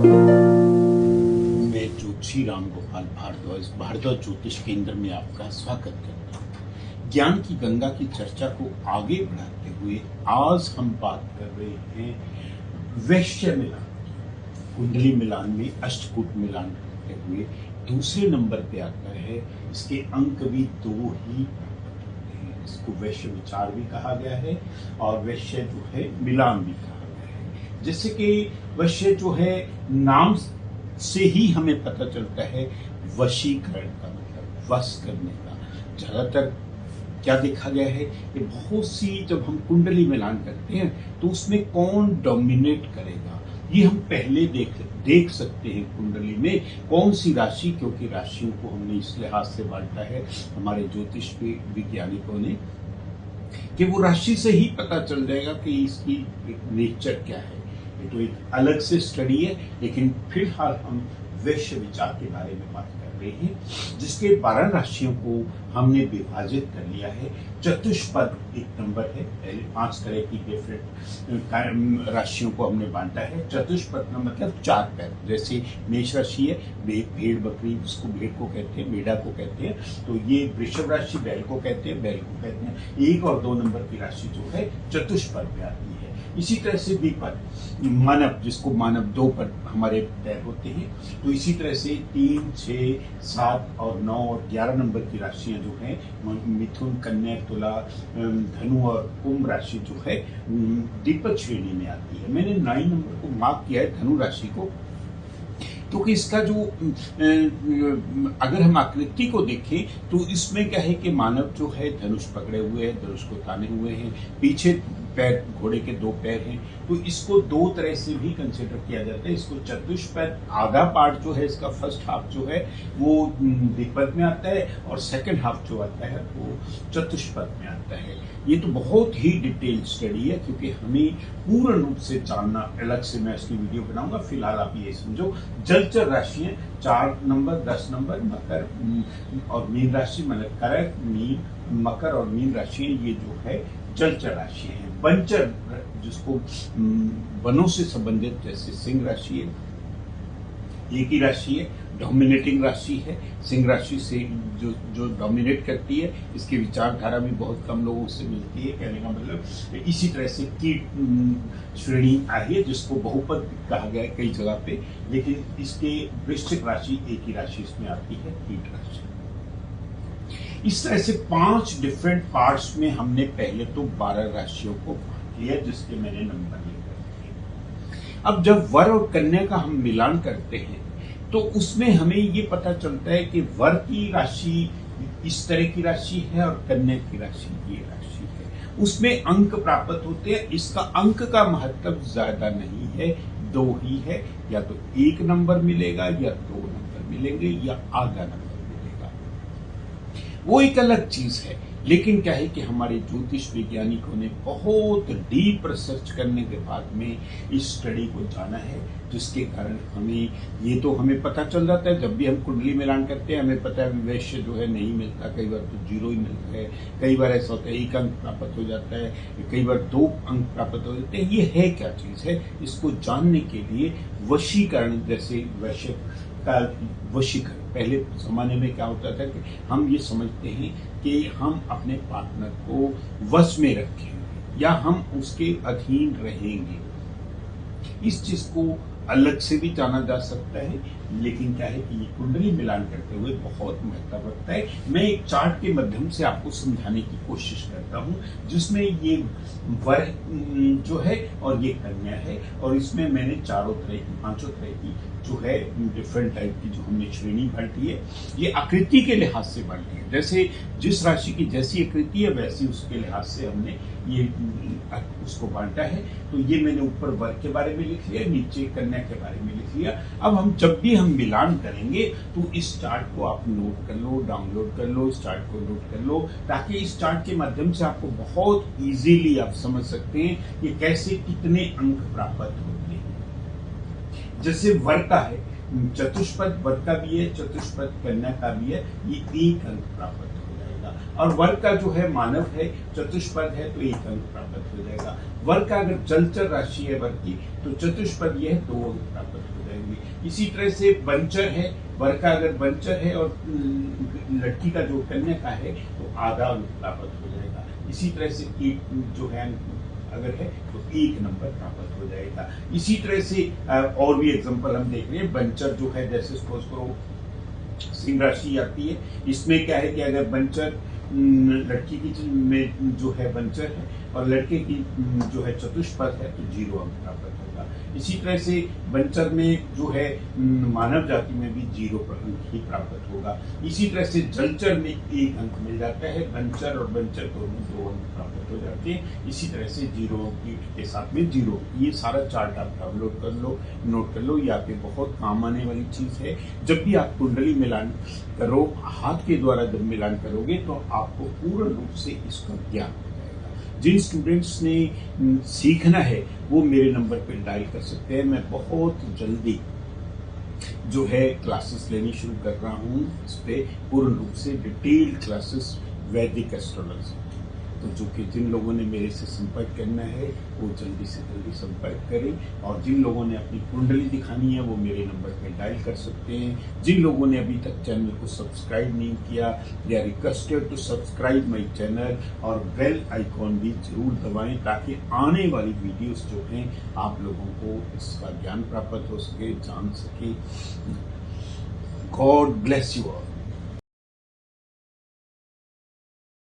मैं ज्योतिषी राम गोपाल भारद्वाज ज्योतिष केंद्र में आपका स्वागत करता हूँ। ज्ञान की गंगा की चर्चा को आगे बढ़ाते हुए आज हम बात कर रहे हैं वैश्य मिलान की। कुंडली मिलान में अष्टकूट मिलान करते हुए दूसरे नंबर पे आता है। इसके अंक भी दो ही, इसको वैश्य विचार भी कहा गया है और वैश्य जो है मिलान भी कहा गया है। जैसे कि वैश्य जो है नाम से ही हमें पता चलता है वशीकरण का मतलब वश करने का। ज्यादातर क्या देखा गया है कि बहुत सी जब हम कुंडली मिलान करते हैं तो उसमें कौन डोमिनेट करेगा ये हम पहले देख सकते हैं कुंडली में कौन सी राशि, क्योंकि राशियों को हमने इस लिहाज से बांटा है हमारे ज्योतिष वैज्ञानिकों ने कि वो राशि से ही पता चल जाएगा कि इसकी नेचर क्या है। ये तो एक अलग से स्टडी है, लेकिन फिलहाल हम वैश्य विचार के बारे में बात कर रहे हैं, जिसके 12 राशियों को हमने विभाजित कर लिया है। चतुष्पद एक नंबर है, पहले 5 तरह की डिफरेंट राशियों को हमने बांटा है। चतुष्पद का मतलब 4 पैर, जैसे मेष राशि है, भेड़ बकरी, उसको भेड़ को कहते हैं, मेढा को कहते हैं। तो ये वृषभ राशि बैल को कहते हैं, बैल को कहते हैं। 1 और 2 नंबर की राशि जो है चतुष्पद में आती है। इसी तरह से द्विपद मानव, जिसको मानव 2 पद हमारे पैर होते हैं। तो इसी तरह से 3, 6, 7 और 9 और 11 नंबर की राशियां जो हैं मिथुन, कन्या, तुला, धनु और कुंभ राशि जो है द्विपद श्रेणी में आती है। मैंने 9 नंबर को मार्क किया है धनु राशि को, क्योंकि इसका जो अगर हम आकृति को देखें तो इसमें क्या है कि मानव जो है धनुष पकड़े हुए है, धनुष को ताने हुए हैं, पीछे पैर घोड़े के 2 पैर हैं। तो इसको 2 तरह से भी कंसिडर किया जाता है। इसको चतुष्पद, आधा पार्ट जो है इसका फर्स्ट हाफ जो है वो द्विपद में आता है और सेकंड हाफ जो आता है वो चतुष्पद में आता है। ये तो बहुत ही डिटेल स्टडी है, क्योंकि हमें पूर्ण रूप से जानना, अलग से मैं इसकी वीडियो बनाऊंगा। फिलहाल आप ये समझो जलचर राशियां 4 नंबर, 10 नंबर, मकर और मीन राशि, मतलब करक, मीन, मकर और मीन राशियां ये जो है जलचर राशि है। वनचर, जिसको वनों से संबंधित, जैसे सिंह राशि है, एक ही राशि है, डोमिनेटिंग राशि है। सिंह राशि से जो डोमिनेट करती है, इसकी विचारधारा भी बहुत कम लोगों से मिलती है। कहने का मतलब इसी तरह से कीट श्रेणी आई है, जिसको बहुपद कहा गया है कई जगह पे, लेकिन इसके वृश्चिक राशि एक ही राशि इसमें आती है, कीट राशि। इस तरह से 5 डिफरेंट पार्ट्स में हमने पहले तो 12 राशियों को बांट लिया, जिसके मैंने नंबर लिखे। अब जब वर और कन्या का हम मिलान करते हैं तो उसमें हमें ये पता चलता है कि वर की राशि इस तरह की राशि है और कन्या की राशि ये राशि है। उसमें अंक प्राप्त होते हैं। इसका अंक का महत्व ज्यादा नहीं है, 2 ही है, या तो 1 नंबर मिलेगा या 2 नंबर मिलेंगे या आधा नंबर। वो एक अलग चीज है, लेकिन क्या है कि हमारे ज्योतिष वैज्ञानिकों ने बहुत डीप रिसर्च करने के बाद में इस स्टडी को जाना है, जिसके कारण हमें पता चल जाता है। जब भी हम कुंडली मिलान करते हैं हमें पता है वैश्य जो है नहीं मिलता, कई बार तो 0 ही मिलता है, कई बार ऐसा होता है 1 अंक प्राप्त हो जाता है, कई बार 2 अंक प्राप्त हो जाते हैं। ये है क्या चीज है, इसको जानने के लिए वशीकरण, जैसे वैश्य का वशीकरण, पहले जमाने में क्या होता था कि हम ये समझते हैं कि हम अपने पार्टनर को वश में रखेंगे या हम उसके अधीन रहेंगे। इस चीज को अलग से भी जाना जा सकता है, लेकिन क्या है कि ये कुंडली मिलान करते हुए बहुत महत्व रखता है। मैं एक चार्ट के माध्यम से आपको समझाने की कोशिश करता हूं, जिसमें ये वर जो है और ये कन्या है, और इसमें मैंने 4 तरह की, 5 तरह की जो है डिफरेंट टाइप की जो हमने श्रेणी बांटी है, ये आकृति के लिहाज से बांटी है। जैसे जिस राशि की जैसी आकृति है वैसी उसके लिहाज से हमने ये उसको बांटा है। तो ये मैंने ऊपर वर के बारे में लिख लिया, नीचे कन्या के बारे में लिख लिया। अब हम जब भी हम मिलान करेंगे तो इस चार्ट को आप नोट कर लो, डाउनलोड कर लो, इस चार्ट को नोट कर लो, ताकि इस चार्ट के माध्यम से आपको बहुत इजीली आप समझ सकते हैं कि कैसे कितने अंक प्राप्त होते हैं। जैसे वर का है, चतुष्पद वर का भी है, चतुष्पद कन्या का भी है, ये 1 अंक प्राप्त हो जाएगा। और वर्ग का जो है मानव है, चतुष्पद है, तो 1 अंक प्राप्त हो जाएगा। वर्ग का अगर जलचर राशि है वर्ग की, तो चतुष्पद यह 2 अंक प्राप्त हो जाएंगे। इसी तरह से बंचर है, वर्ग का अगर बंचर है और लड़की का जो कन्या का है तो आधा अंक प्राप्त हो जाएगा। इसी तरह से एक जो है अगर है तो 1 नंबर प्राप्त हो जाएगा। इसी तरह से और भी एग्जांपल हम देख रहे हैं। बंचर जो है, जैसे सपोज करो सिंह राशि आती है, इसमें क्या है कि अगर बंचर लड़की की में जो है बंचर है और लड़के की जो है चतुष्पद है तो 0 अंक प्राप्त होगा। इसी तरह से बंचर में जो है मानव जाति में भी 0 अंक ही प्राप्त होगा। इसी तरह से जलचर में 1 अंक मिल जाता है, बंचर और बंचर दोनों 2 अंक प्राप्त हो जाते हैं। इसी तरह से 0 के साथ में 0। ये सारा चार्ट आप डाउनलोड कर लो, नोट कर लो, ये आपके बहुत काम आने वाली चीज है। जब भी आप कुंडली मिलान करो, हाथ के द्वारा जब मिलान करोगे तो आपको पूर्ण रूप से इसका ज्ञान हो जाएगा। जिन स्टूडेंट्स ने सीखना है वो मेरे नंबर पर डायल कर सकते हैं। मैं बहुत जल्दी जो है क्लासेस लेनी शुरू कर रहा हूँ, इस पे पूर्ण रूप से डिटेल्ड क्लासेस वैदिक एस्ट्रोलॉजी। तो जो कि जिन लोगों ने मेरे से संपर्क करना है वो जल्दी से जल्दी संपर्क करें, और जिन लोगों ने अपनी कुंडली दिखानी है वो मेरे नंबर पे डायल कर सकते हैं। जिन लोगों ने अभी तक चैनल को सब्सक्राइब नहीं किया, they are requested to subscribe my channel और बेल आइकॉन भी जरूर दबाएं, ताकि आने वाली वीडियोस जो हैं आप लोगों को इसका ज्ञान प्राप्त हो सके, जान सके। God bless you all.